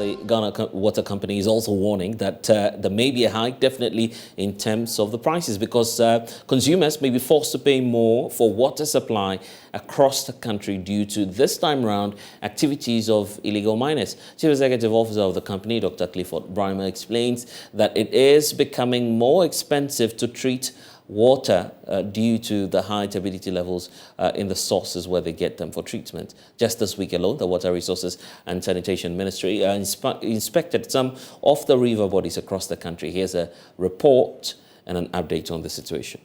the Ghana Water Company is also warning that there may be a hike, definitely in terms of the prices, because consumers may be forced to pay more for water supply across the country due to, this time round, activities of illegal miners. Chief Executive Officer of the company, Dr. Clifford Brimer, explains that it is becoming more expensive to treat water due to the high turbidity levels in the sources where they get them for treatment. Just this week alone, the Water Resources and Sanitation Ministry inspected some of the river bodies across the country. Here's a report and an update on the situation.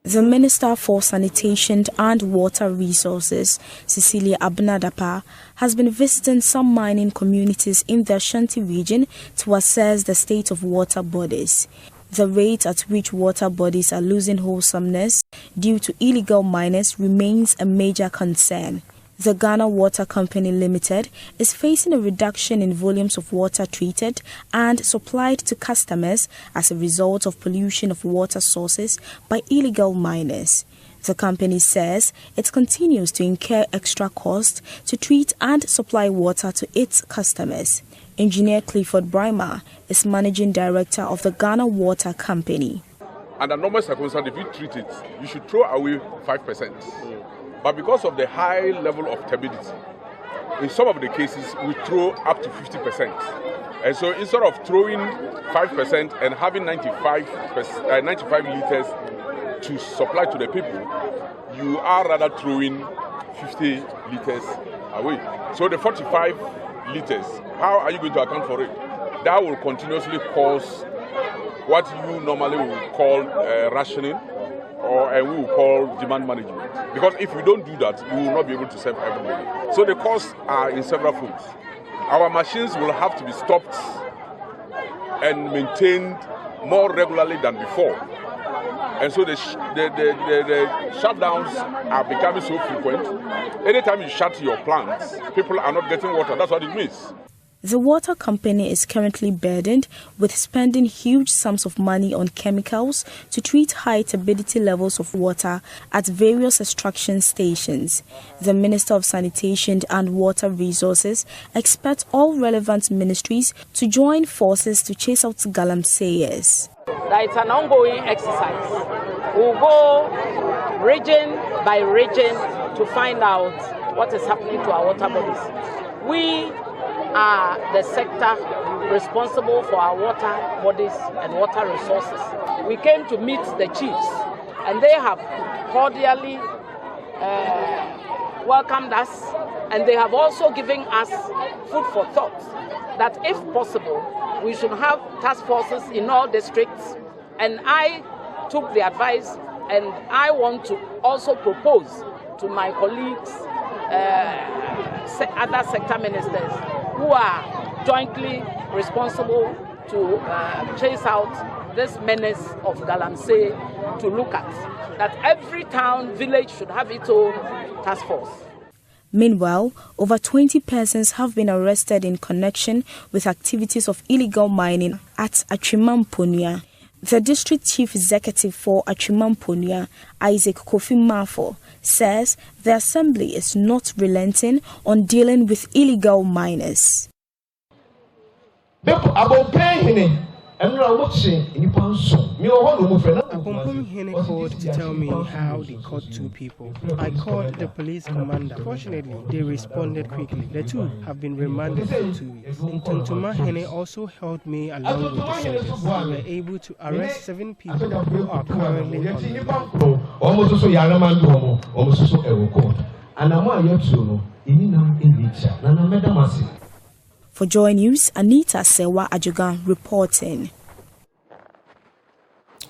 The Minister for Sanitation and Water Resources, Cecilia Abnadapa, has been visiting some mining communities in the Ashanti region to assess the state of water bodies. The rate at which water bodies are losing wholesomeness due to illegal miners remains a major concern. The Ghana Water Company Limited is facing a reduction in volumes of water treated and supplied to customers as a result of pollution of water sources by illegal miners. The company says it continues to incur extra costs to treat and supply water to its customers. Engineer Clifford Brimer is Managing Director of the Ghana Water Company. Under normal circumstances, if you treat it, you should throw away 5%. But because of the high level of turbidity, in some of the cases, we throw up to 50%. And so instead of throwing 5% and having 95 liters to supply to the people, you are rather throwing 50 liters away. So the 45 liters, how are you going to account for it? That will continuously cause what you normally would call rationing, and we will call demand management. Because if you don't do that, you will not be able to serve everybody. So the costs are in several folds. Our machines will have to be stopped and maintained more regularly than before. And so the shutdowns are becoming so frequent. Anytime you shut your plants, people are not getting water. That's what it means. The water company is currently burdened with spending huge sums of money on chemicals to treat high turbidity levels of water at various extraction stations. The Minister of Sanitation and Water Resources expects all relevant ministries to join forces to chase out galamseyers. It's an ongoing exercise. We'll go region by region to find out what is happening to our water bodies. We are the sector responsible for our water bodies and water resources. We came to meet the chiefs, and they have cordially welcomed us, and they have also given us food for thought that if possible, we should have task forces in all districts. And I took the advice, and I want to also propose to my colleagues, other sector ministers, who are jointly responsible to chase out this menace of galamsey, to look at that every town, village should have its own task force. Meanwhile, over 20 persons have been arrested in connection with activities of illegal mining at Achimamponia. The District Chief Executive for Achimamponia, Isaac Kofi Mafo, says the Assembly is not relenting on dealing with illegal miners. Akompom Hene called to tell me how they caught two people. I called the police commander. Fortunately, they responded quickly. The two have been remanded for 2 weeks. Ntontoma Hene also helped me along with the soldiers. We were able to arrest 7 people who are currently on remand. For JoyNews, Anita Sewa Ajogan reporting.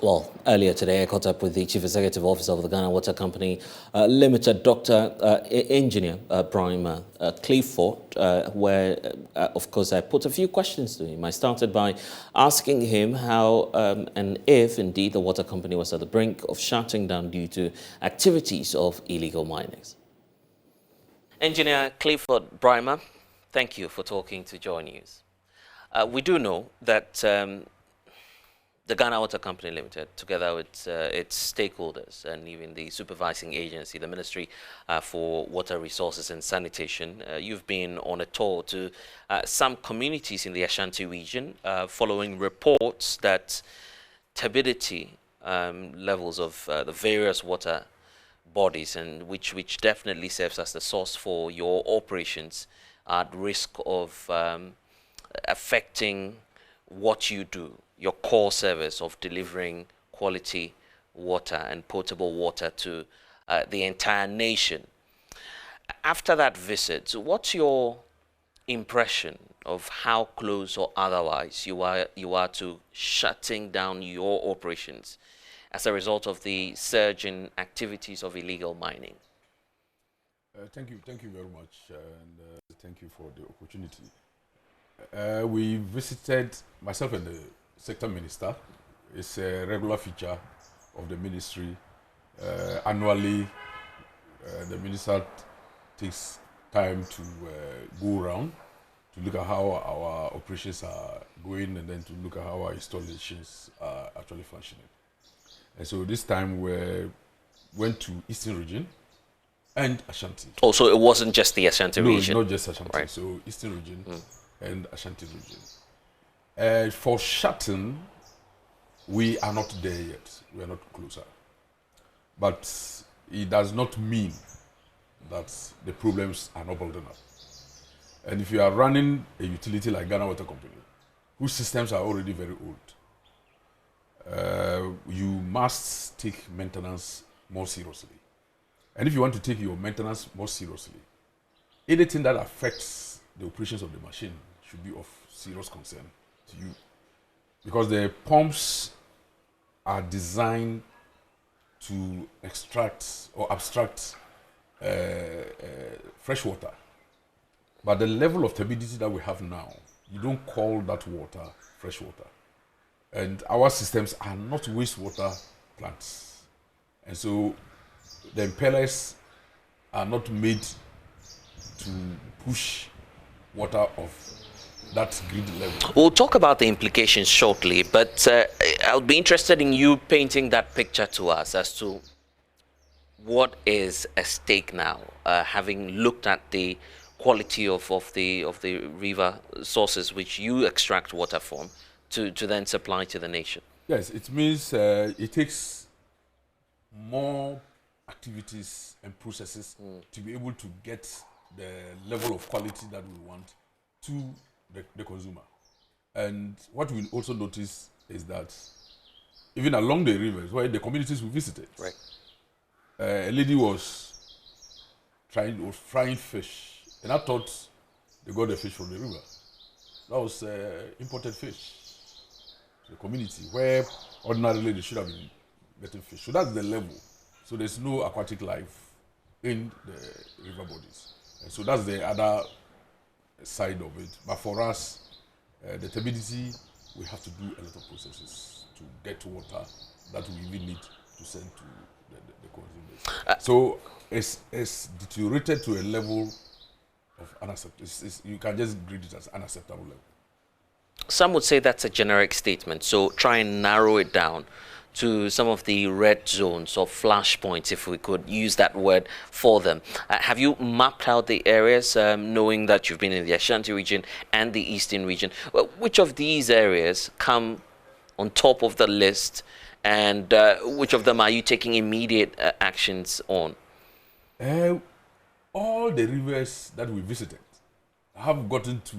Well, earlier today, I caught up with the Chief Executive Officer of the Ghana Water Company Limited, Dr. Engineer Brimer Clifford, where, of course, I put a few questions to him. I started by asking him how and if, indeed, the water company was at the brink of shutting down due to activities of illegal miners. Engineer Clifford Brimer, thank you for talking to JoyNews. We do know that the Ghana Water Company Limited, together with its stakeholders and even the supervising agency, the Ministry for Water Resources and Sanitation, you've been on a tour to some communities in the Ashanti region, following reports that turbidity levels of the various water bodies, and which definitely serves as the source for your operations, are at risk of affecting what you do, your core service of delivering quality water and potable water to the entire nation. After that visit, what's your impression of how close or otherwise you are to shutting down your operations as a result of the surge in activities of illegal mining? Thank you very much, and thank you for the opportunity. We visited, myself and the sector minister. It's a regular feature of the ministry. Annually, the minister takes time to go around to look at how our operations are going, and then to look at how our installations are actually functioning. And so this time we went to Eastern region and Ashanti. Oh, so it wasn't just the Ashanti region? No, not just Ashanti. Right. So Eastern region and Ashanti region. For shutting, we are not there yet. We are not closer. But it does not mean that the problems are not building up. And if you are running a utility like Ghana Water Company, whose systems are already very old, you must take maintenance more seriously. And if you want to take your maintenance more seriously, anything that affects the operations of the machine should be of serious concern to you. Because the pumps are designed to extract or abstract fresh water. But the level of turbidity that we have now, you don't call that water fresh water. And our systems are not wastewater plants. And so the impellers are not made to push water off that grid level. We'll talk about the implications shortly, but I'll be interested in you painting that picture to us as to what is at stake now, having looked at the quality of the river sources which you extract water from to then supply to the nation. Yes, it means it takes more activities and processes to be able to get the level of quality that we want to the consumer. And what we also notice is that even along the rivers, where the communities we visited, right, a lady was frying fish, and I thought they got the fish from the river. That was imported fish. The community where ordinarily they should have been getting fish. So that's the level. So there's no aquatic life in the river bodies. And so that's the other side of it. But for us, the turbidity, we have to do a lot of processes to get water that we even need to send to the consumers. So it's deteriorated to a level of unacceptable. You can just grade it as unacceptable level. Some would say that's a generic statement, so try and narrow it down to some of the red zones or flashpoints, if we could use that word for them. Have you mapped out the areas, knowing that you've been in the Ashanti region and the Eastern region? Well, which of these areas come on top of the list, and which of them are you taking immediate actions on? All the rivers that we visited have gotten to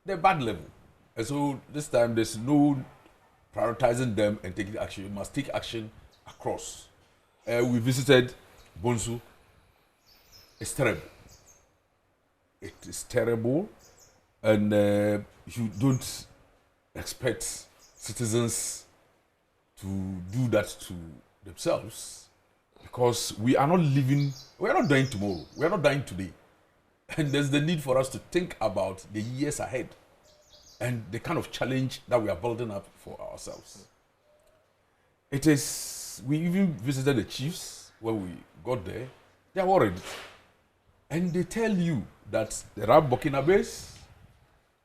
the bad level. And so this time there's no prioritizing them and taking action. You must take action across. We visited Bonsu. It's terrible. It is terrible, and you don't expect citizens to do that to themselves, because we are not dying tomorrow. We are not dying today. And there's the need for us to think about the years ahead and the kind of challenge that we are building up for ourselves. We even visited the chiefs when we got there. They are worried. And they tell you that there are Burkinabés,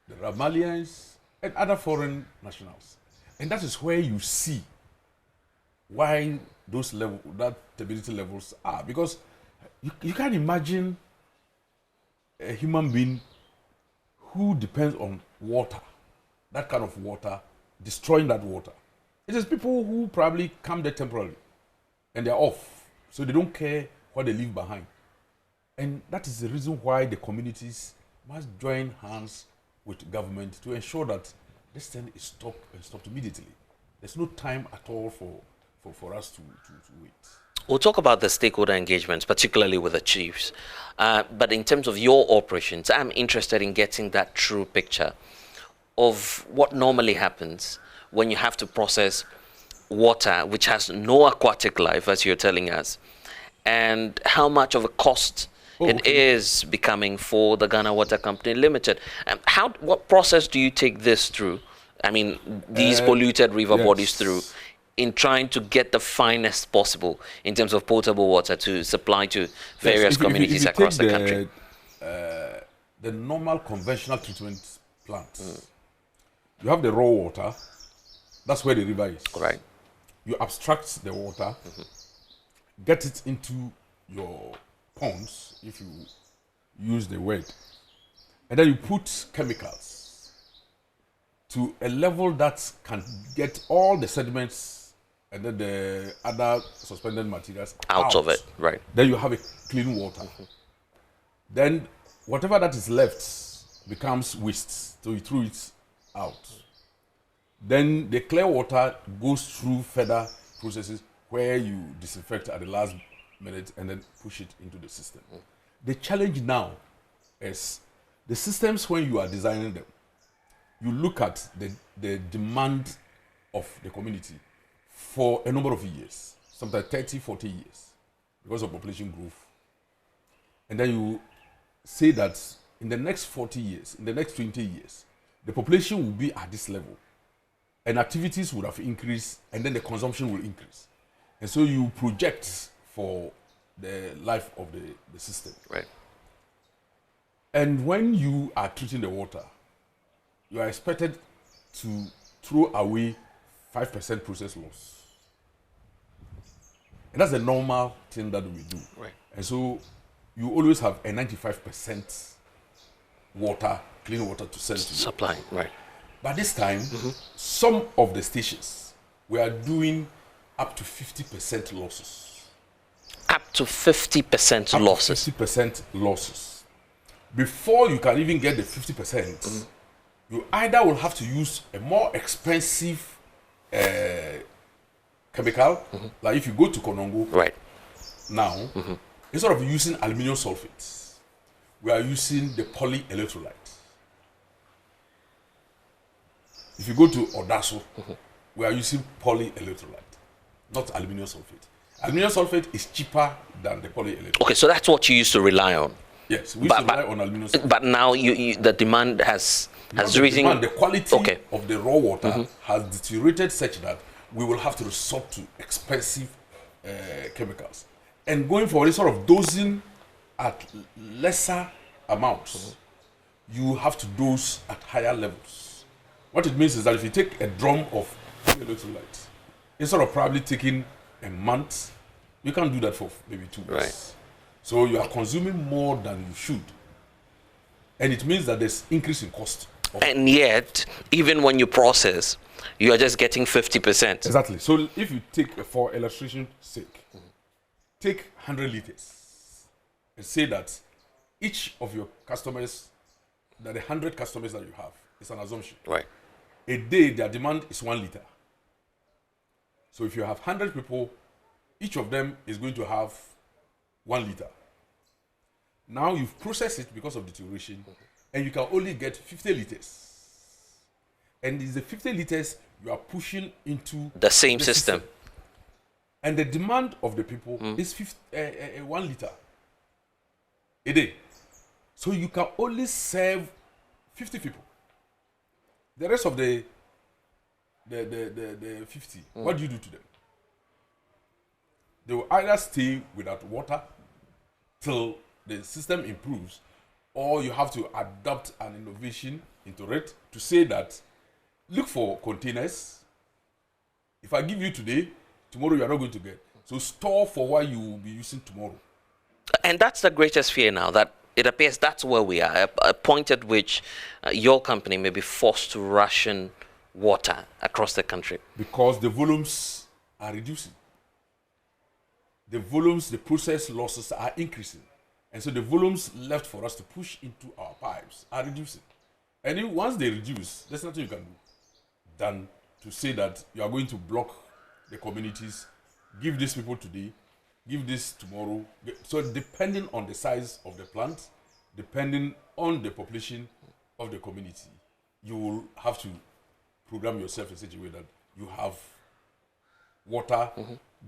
there are Malians, and other foreign nationals. And that is where you see why that turbidity levels are. Because you can't imagine a human being who depends on water, that kind of water, destroying that water. It is people who probably come there temporarily and they're off, so they don't care what they leave behind. And that is the reason why the communities must join hands with government to ensure that this thing is stopped immediately. There's no time at all for us to wait. We'll talk about the stakeholder engagements, particularly with the chiefs. But in terms of your operations, I'm interested in getting that true picture of what normally happens when you have to process water, which has no aquatic life, as you're telling us, and how much of a cost it is becoming for the Ghana Water Company Limited. What process do you take this through? I mean, these polluted river bodies through, in trying to get the finest possible in terms of potable water to supply to various communities across the country? The normal conventional treatment plants, you have the raw water, that's where the river is. Right. You abstract the water, get it into your ponds, if you use the word, and then you put chemicals to a level that can get all the sediments and then the other suspended materials out of it, right? Then you have a clean water. Then whatever that is left becomes waste, so you throw it out. Then the clear water goes through further processes where you disinfect at the last minute and then push it into the system. The challenge now is the systems, when you are designing them, you look at the demand of the community for a number of years, sometimes 30, 40 years, because of population growth. And then you say that in the next 40 years, in the next 20 years, the population will be at this level, and activities would have increased, and then the consumption will increase. And so you project for the life of the system. Right. And when you are treating the water, you are expected to throw away 5% process loss. And that's the normal thing that we do. Right. And so you always have a 95% water, clean water to sell to you. Supply, right. But this time, some of the stations were doing up to 50% losses. Up to 50% losses. 50% losses. Before you can even get the 50%, you either will have to use a more expensive chemical, like if you go to Konongo, right, now, instead of using aluminium sulfate, we are using the polyelectrolyte. If you go to Odaso, we are using polyelectrolyte, not aluminium sulfate. Aluminium sulfate is cheaper than the polyelectrolyte. Okay, so that's what you used to rely on. Yes, we used to rely on aluminium sulfate. But now the demand has risen. The quality of the raw water has deteriorated such that we will have to resort to expensive chemicals. And going for this sort of dosing at lesser amounts, you have to dose at higher levels. What it means is that if you take a drum of electrolyte, instead of probably taking a month, you can do that for maybe 2 weeks. Right. So you are consuming more than you should. And it means that there's increase in cost. And yet, even when you process, you are just getting 50%. Exactly. So if you take, for illustration's sake, take 100 liters and say that each of your customers, that the 100 customers that you have, is an assumption. Right. A day, their demand is 1 liter. So if you have 100 people, each of them is going to have 1 liter. Now you've processed it because of deterioration, and you can only get 50 liters. And it's the 50 liters you are pushing into the same system. And the demand of the people is 1 liter a day. So you can only serve 50 people. The rest of the 50, what do you do to them? They will either stay without water till the system improves, or you have to adopt an innovation into it to say that look for containers If I give you today, tomorrow you are not going to get. So store for what you will be using tomorrow. And that's the greatest fear now, that it appears that's where we are, a point at which your company may be forced to ration water across the country. Because the volumes are reducing. The volumes, the process losses are increasing. And so the volumes left for us to push into our pipes are reducing. And then once they reduce, there's nothing you can do than to say that you are going to block the communities, give these people today, give this tomorrow. So depending on the size of the plant, depending on the population of the community, you will have to program yourself in such a way that you have water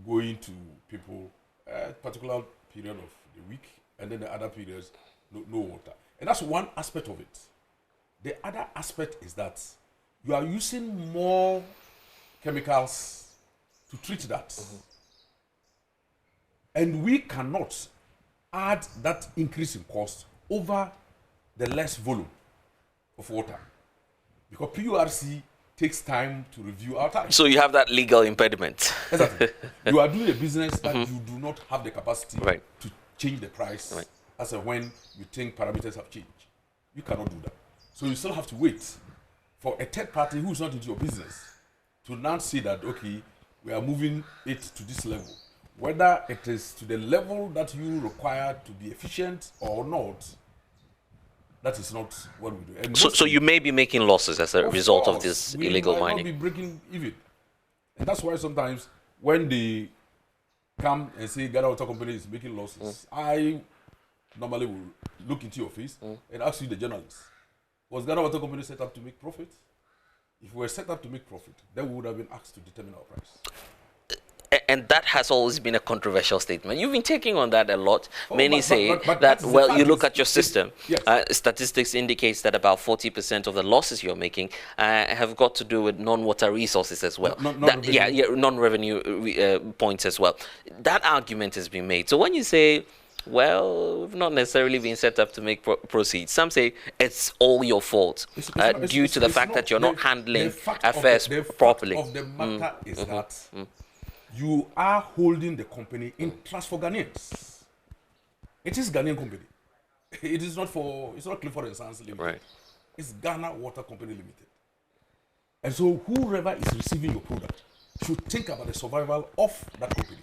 going to people at a particular period of the week, and then the other periods, no water. And that's one aspect of it. The other aspect is that you are using more chemicals to treat that. And we cannot add that increase in cost over the less volume of water. Because PURC takes time to review our tariff. So you have that legal impediment. Exactly. You are doing a business that you do not have the capacity to change the price as and when you think parameters have changed. You cannot do that. So you still have to wait for a third party who is not into your business to now say that, okay, we are moving it to this level. Whether it is to the level that you require to be efficient or not, that is not what we do. And so you may be making losses as a result of this illegal mining. We might not be breaking even. And that's why sometimes when they come and say Ghana Water Company is making losses, I normally will look into your face and ask you, the journalist, was Ghana Water Company set up to make profit? If we were set up to make profit, then we would have been asked to determine our price. And that has always been a controversial statement. You've been taking on that a lot. Many say but that, well, you look is- at your system. yes. Statistics indicates that about 40% of the losses you're making have got to do with non-water resources as well. Non-revenue points as well. That argument has been made. So when you say, well, we've not necessarily been set up to make proceeds, some say it's all your fault due to the fact that you're not handling affairs properly. The fact of the matter is that you are holding the company in trust for Ghanaians. It is Ghanaian company. It is not for, it's not Clifford and Sons Limited. Right. It's Ghana Water Company Limited. And so whoever is receiving your product should think about the survival of that company.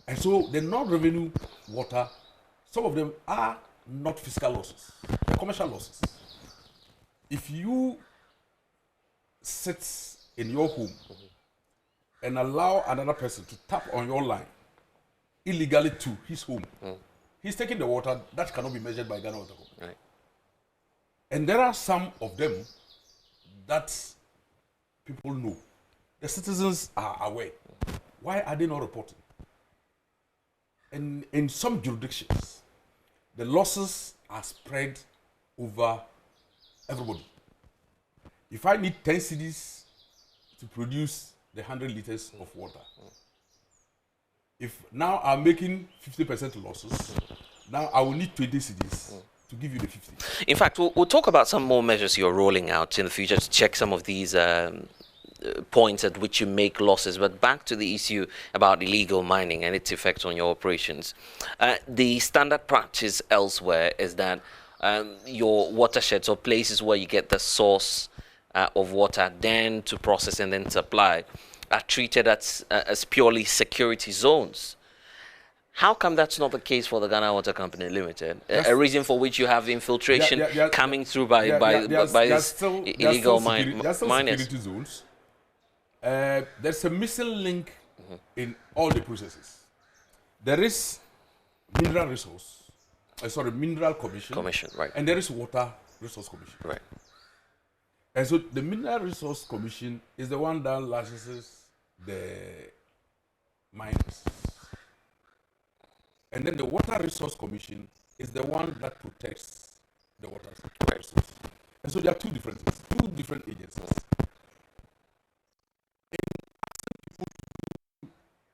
And so the non-revenue water, some of them are not fiscal losses, they're commercial losses. If you sit in your home and allow another person to tap on your line illegally to his home, he's taking the water that cannot be measured by Ghana Water Company. Right. And there are some of them that people know. The citizens are aware. Why are they not reporting? And in some jurisdictions, the losses are spread over everybody. If I need 10 cedis to produce the 100 liters of water, if now I'm making 50% losses, now I will need 20 cedis to give you the 50. In fact, we'll talk about some more measures you're rolling out in the future to check some of these points at which you make losses. But back to the issue about illegal mining and its effect on your operations. The standard practice elsewhere is that your watersheds or places where you get the source of water then to process and then supply are treated as purely security zones. How come that's not the case for the Ghana Water Company Limited? A reason for which you have infiltration coming through by illegal miners. There are still security zones. There's a missing link in all the processes. There is mineral resource, mineral commission. Right. And there is water resource commission. Right. And so the mineral resource commission is the one that licenses the miners. And then the water resource commission is the one that protects the water resource. And so there are two different things, two different agencies.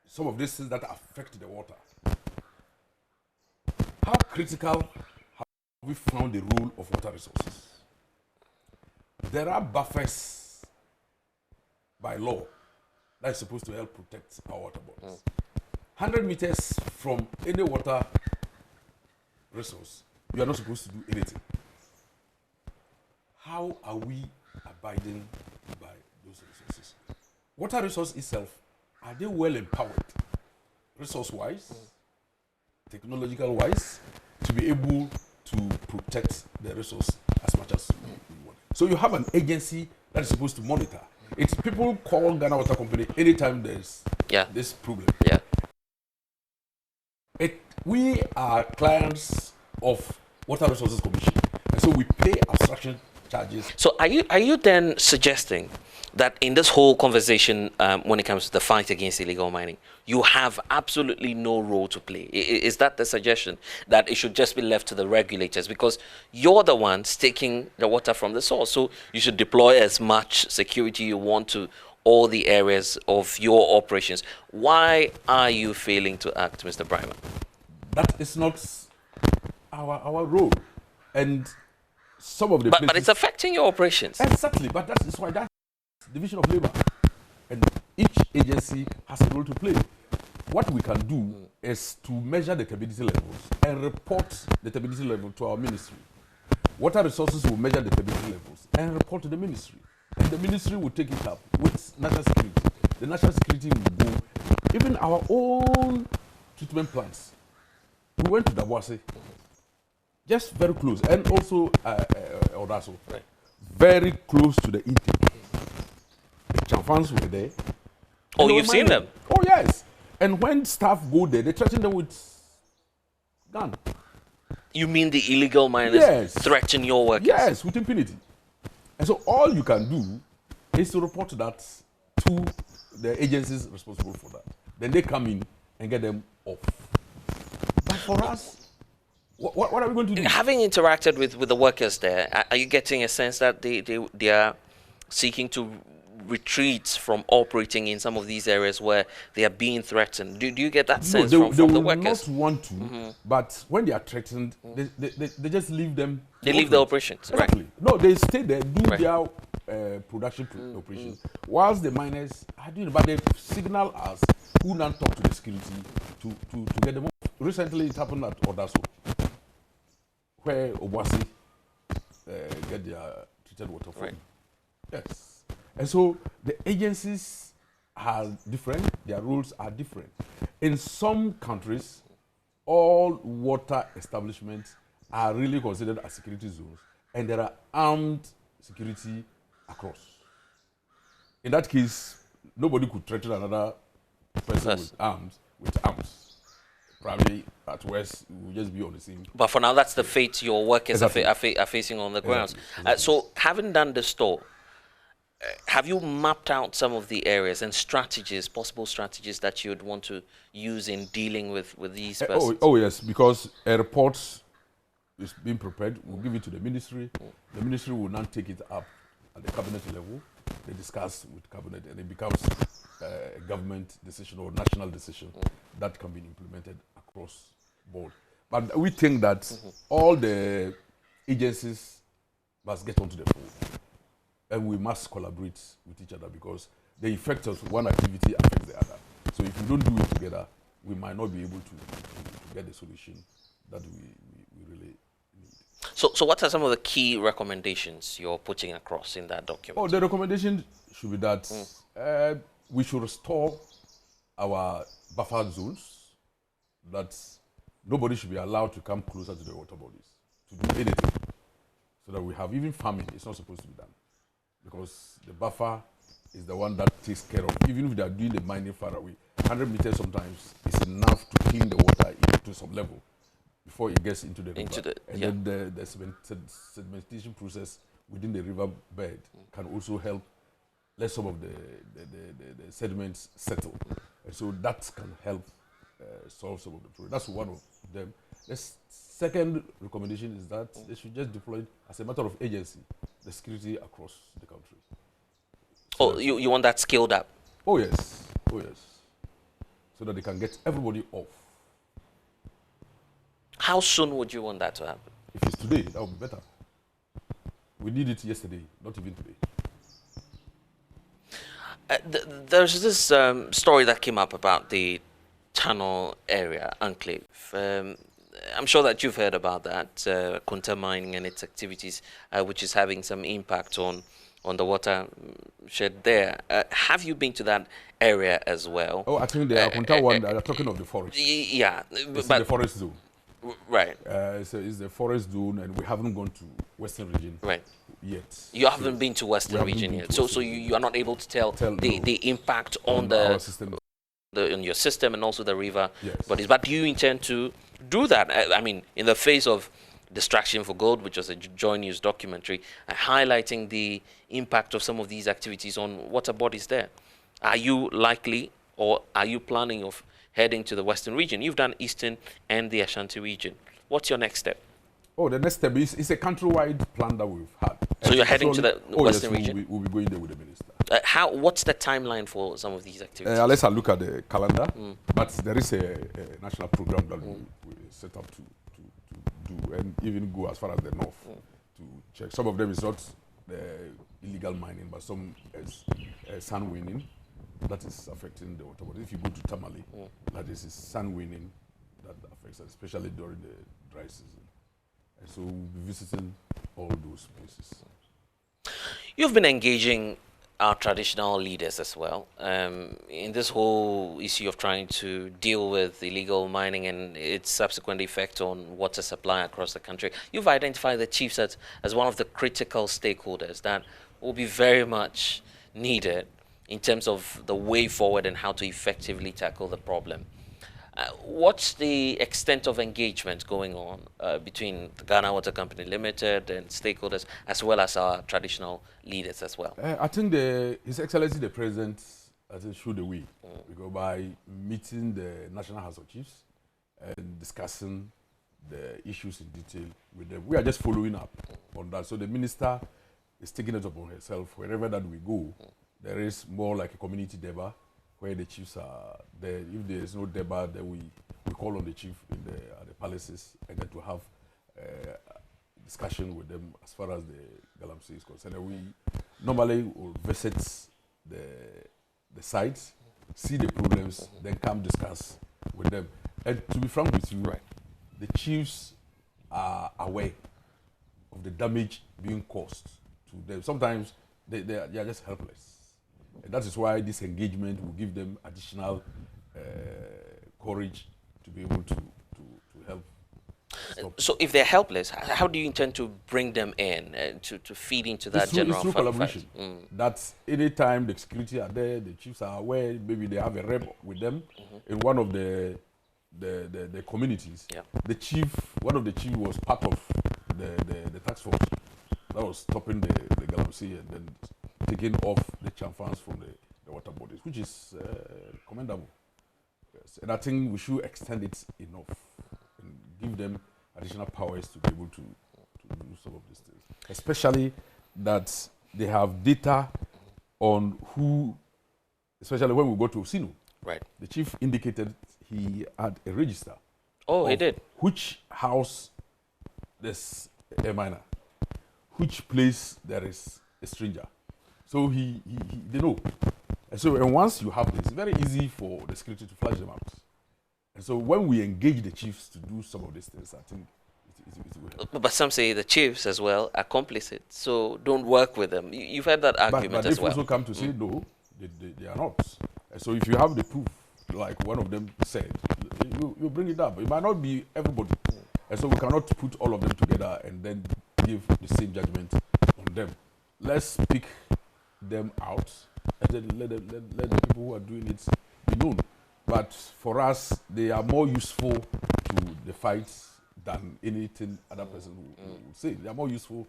Some of these things that affect the water. How critical have we found the role of water resources? There are buffers by law that is supposed to help protect our water bodies. 100 meters from any water resource, you are not supposed to do anything. How are we abiding by those resources? Water resource itself, are they well empowered, resource-wise, technological-wise, to be able to protect the resource as much as we want? So you have an agency that is supposed to monitor. It's people call Ghana Water Company anytime there's this problem. Yeah. We are clients of Water Resources Commission, and so we pay abstraction charges. So are you then suggesting that in this whole conversation, when it comes to the fight against illegal mining, you have absolutely no role to play? Is that the suggestion, that it should just be left to the regulators? Because you're the ones taking the water from the source, so you should deploy as much security you want to all the areas of your operations. Why are you failing to act, Mr. Bryman? That is not our role. And some of the places... But it's affecting your operations. Exactly, but that is why that's division of labor. And each agency has a role to play. What we can do is to measure the turbidity levels and report the turbidity level to our ministry. Water Resources will measure the turbidity levels and report to the ministry. And the ministry will take it up with national security. The national security will go. Even our own treatment plants. We went to Dabuase, just very close, and also Odaso, very close to the intake. The Chamfans were there. Oh, you've seen them? Oh, yes. And when staff go there, they threaten them with gun. You mean the illegal miners threaten your workers? Yes, with impunity. And so all you can do is to report that to the agencies responsible for that. Then they come in and get them off. But for us, what are we going to do? Having interacted with the workers there, are you getting a sense that they are seeking to retreat from operating in some of these areas where they are being threatened? Do you get that sense from the workers? They will not want to, but when they are threatened, they just leave them. They leave the operations, exactly. Right? No, they stay there, do their production operations, whilst the miners are doing it. But they signal us who now talk to the security to get them off. Recently, it happened at Odaso, where Obuasi get their treated water from. Right. Yes. And so the agencies are different, their rules are different. In some countries, all water establishments are really considered as security zones, and there are armed security across. In that case, nobody could threaten another person with arms. Probably at worst, we will just be on the same. But for now, that's the fate your workers are facing on the ground. Exactly. So, having done the store, have you mapped out some of the areas and strategies, possible strategies that you would want to use in dealing with these persons? Oh yes, because a report is being prepared. We'll give it to the ministry. The ministry will now take it up at the cabinet level. They discuss with cabinet, and it becomes a government decision or national decision that can be implemented across board. But we think that all the agencies must get onto the fold, and we must collaborate with each other, because the effect of one activity affects the other. So if we don't do it together, we might not be able to get the solution that we really need. So what are some of the key recommendations you're putting across in that document? Oh, the recommendation should be that we should restore our buffer zones, that nobody should be allowed to come closer to the water bodies to do anything, so that we have even farming. It's not supposed to be done, because the buffer is the one that takes care of, even if they are doing the mining far away, 100 meters sometimes is enough to clean the water to some level before it gets into the river. Then the sedimentation process within the river bed can also help let some of the sediments settle. And so that can help solve some of the problems. That's one of them. The second recommendation is that they should just deploy it as a matter of agency, the security across the country. So you want that scaled up? Oh yes. So that they can get everybody off. How soon would you want that to happen? If it's today, that would be better. We did it yesterday, not even today. There's this story that came up about the tunnel area, enclave. I'm sure that you've heard about that, Kunta mining and its activities, which is having some impact on the watershed there. Have you been to that area as well? Oh, I think the Kunta one, they're talking of the forest. Yeah. It's in the forest zone. Right. So it's the forest zone, and we haven't gone to Western region yet. You haven't been to Western region yet. So you are not able to tell the impact on the system. On your system and also the river bodies. Yes. But do you intend to do that? I mean, in the face of Distraction for Gold, which was a JoyNews documentary, highlighting the impact of some of these activities on water bodies there. Are you likely, or are you planning of heading to the Western region? You've done Eastern and the Ashanti region. What's your next step? Oh, the next step is a countrywide plan that we've had. So you're heading to the Western region? We'll be going there with the minister. What's the timeline for some of these activities? Let's look at the calendar. But there is a national program that we set up to do, and even go as far as the north to check. Some of them is not illegal mining, but some is sand winning that is affecting the water body. If you go to Tamale, that is sand winning that affects us, especially during the dry season. And so we'll be visiting all those places. You've been engaging our traditional leaders as well in this whole issue of trying to deal with illegal mining and its subsequent effect on water supply across the country. You've identified the chiefs as one of the critical stakeholders that will be very much needed in terms of the way forward and how to effectively tackle the problem. What's the extent of engagement going on between the Ghana Water Company Limited and stakeholders, as well as our traditional leaders as well? I think His Excellency the President showed the way, because by meeting the National House of Chiefs and discussing the issues in detail with them, we are just following up on that. So the minister is taking it upon herself. Wherever that we go, there is more like a community deba, where the chiefs are there. If there is no deba, then we call on the chief at the palaces, and then to have discussion with them as far as the Galamsey is concerned. And we normally will visit the sites, see the problems, then come discuss with them. And to be frank with you, the chiefs are aware of the damage being caused to them. Sometimes they are just helpless. And that is why this engagement will give them additional courage to be able to help stop. So if they're helpless, how do you intend to bring them in to feed into that general through collaboration. fight? That anytime the security are there, the chiefs are aware, maybe they have a rep with them in one of the communities. One of the chief was part of the task force that was stopping the Galamsey and then taking off the chamfans from the water bodies, which is commendable. Yes. And I think we should extend it enough and give them additional powers to be able to do some of these things. Especially that they have data on who, especially when we go to Osino. Right. The chief indicated he had a register. Oh, he did? Which house there's a miner, which place there is a stranger. So they know. And so and once you have this, it's very easy for the security to flash them out. And so when we engage the chiefs to do some of these things, I think it will help. But some say the chiefs as well are complicit, so don't work with them. You've had that argument as well. But they've also come to say, no, they are not. And so if you have the proof, like one of them said, you bring it up. It might not be everybody. And so we cannot put all of them together and then give the same judgment on them. Let's pick them out and then let the people who are doing it be known. But for us, they are more useful to the fight than anything other person would say. They are more useful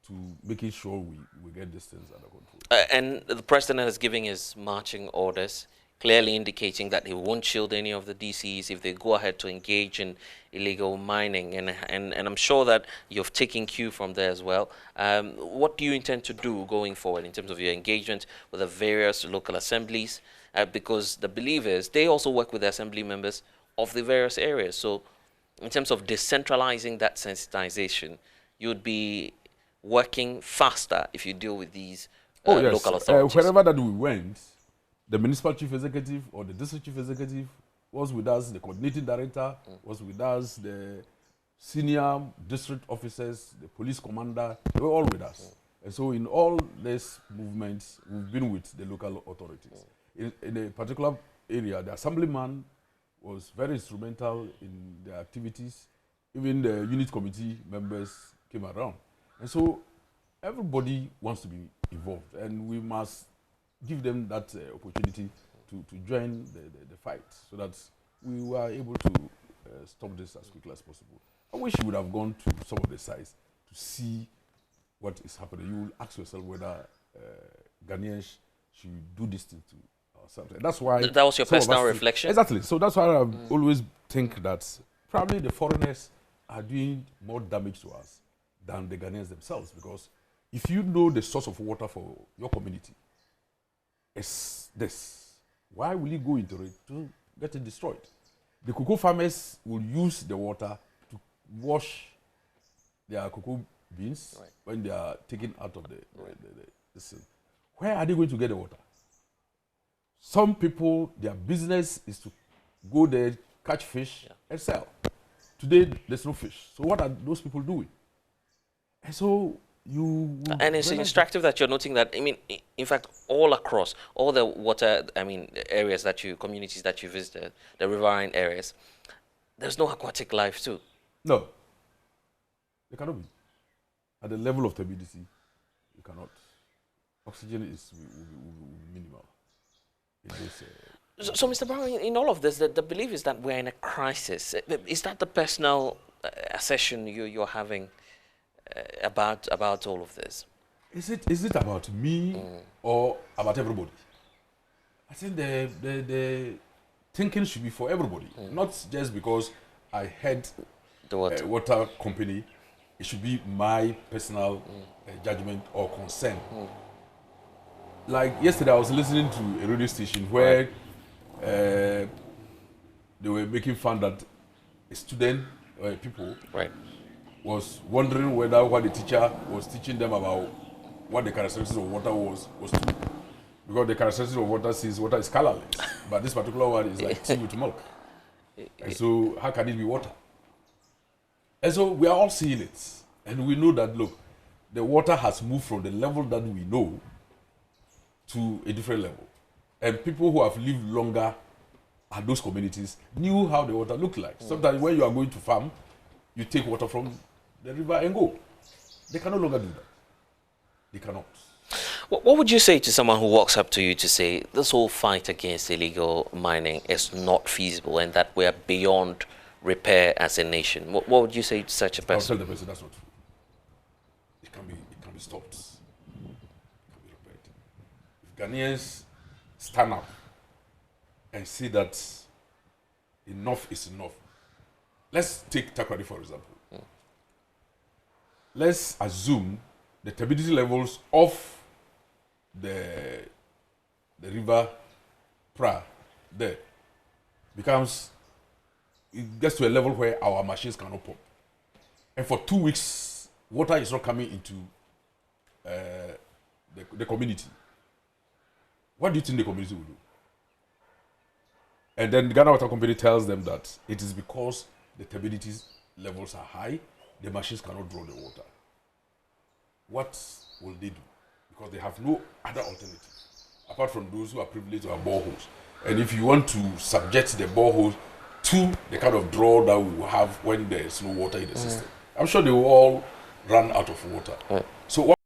to making sure we get these things under control. And the president is giving his marching orders, clearly indicating that he won't shield any of the DCs if they go ahead to engage in illegal mining. And I'm sure that you've taken cue from there as well. What do you intend to do going forward in terms of your engagement with the various local assemblies? Because the belief is they also work with the assembly members of the various areas. So in terms of decentralizing that sensitization, you'd be working faster if you deal with these local authorities. Wherever that we went, the municipal chief executive or the district chief executive was with us, the coordinating director was with us, the senior district officers, the police commander, they were all with us. And so in all these movements, we've been with the local authorities. In a particular area, the assemblyman was very instrumental in the activities. Even the unit committee members came around. And so everybody wants to be involved, and we must give them that opportunity to join the fight so that we were able to stop this as quickly as possible. I wish you would have gone to some of the sites to see what is happening. You will ask yourself whether Ghanaians should do this thing to ourselves. And that's why... That was your personal reflection? Exactly. So that's why I always think that probably the foreigners are doing more damage to us than the Ghanaians themselves, because if you know the source of water for your community is this, why will you go into it to get it destroyed? The cocoa farmers will use the water to wash their cocoa beans when they are taken out of the sea. Where are they going to get the water? Some people, their business is to go there, catch fish, and sell. Today, there's no fish. So what are those people doing? And so and it's instructive that you're noting that, I mean, in fact, all across, all the water, I mean, areas that communities that you visited, the riverine areas, there's no aquatic life too. No. There cannot be. At the level of turbidity, you cannot. Oxygen will be minimal. So, Mr. Brown, in all of this, the belief is that we're in a crisis. Is that the personal assessment you're having about all of this? Is it about me or about everybody? I think the thinking should be for everybody, not just because I head the water company. It should be my personal judgment or concern. Like yesterday, I was listening to a radio station where they were making fun that a student or people was wondering whether what the teacher was teaching them about what the characteristics of water was true. Because the characteristics of water says water is colorless, but this particular one is like tea with milk. And so how can it be water? And so we are all seeing it. And we know that, look, the water has moved from the level that we know to a different level. And people who have lived longer at those communities knew how the water looked like. Sometimes when you are going to farm, you take water from the river and go. They can no longer do that. They cannot. What would you say to someone who walks up to you to say this whole fight against illegal mining is not feasible and that we are beyond repair as a nation? What would you say to such a person? I'll tell the person that's not true. It can be stopped. It can be repaired. If Ghanaians stand up and say that enough is enough. Let's take Takoradi for example. Let's assume the turbidity levels of the river Pra there becomes, it gets to a level where our machines cannot pump. And for 2 weeks, water is not coming into the community. What do you think the community will do? And then the Ghana Water Company tells them that it is because the turbidity levels are high, the machines cannot draw the water. What will they do? Because they have no other alternative, apart from those who are privileged to have boreholes. And if you want to subject the borehole to the kind of draw that we will have when there is no water in the system, I'm sure they will all run out of water. So what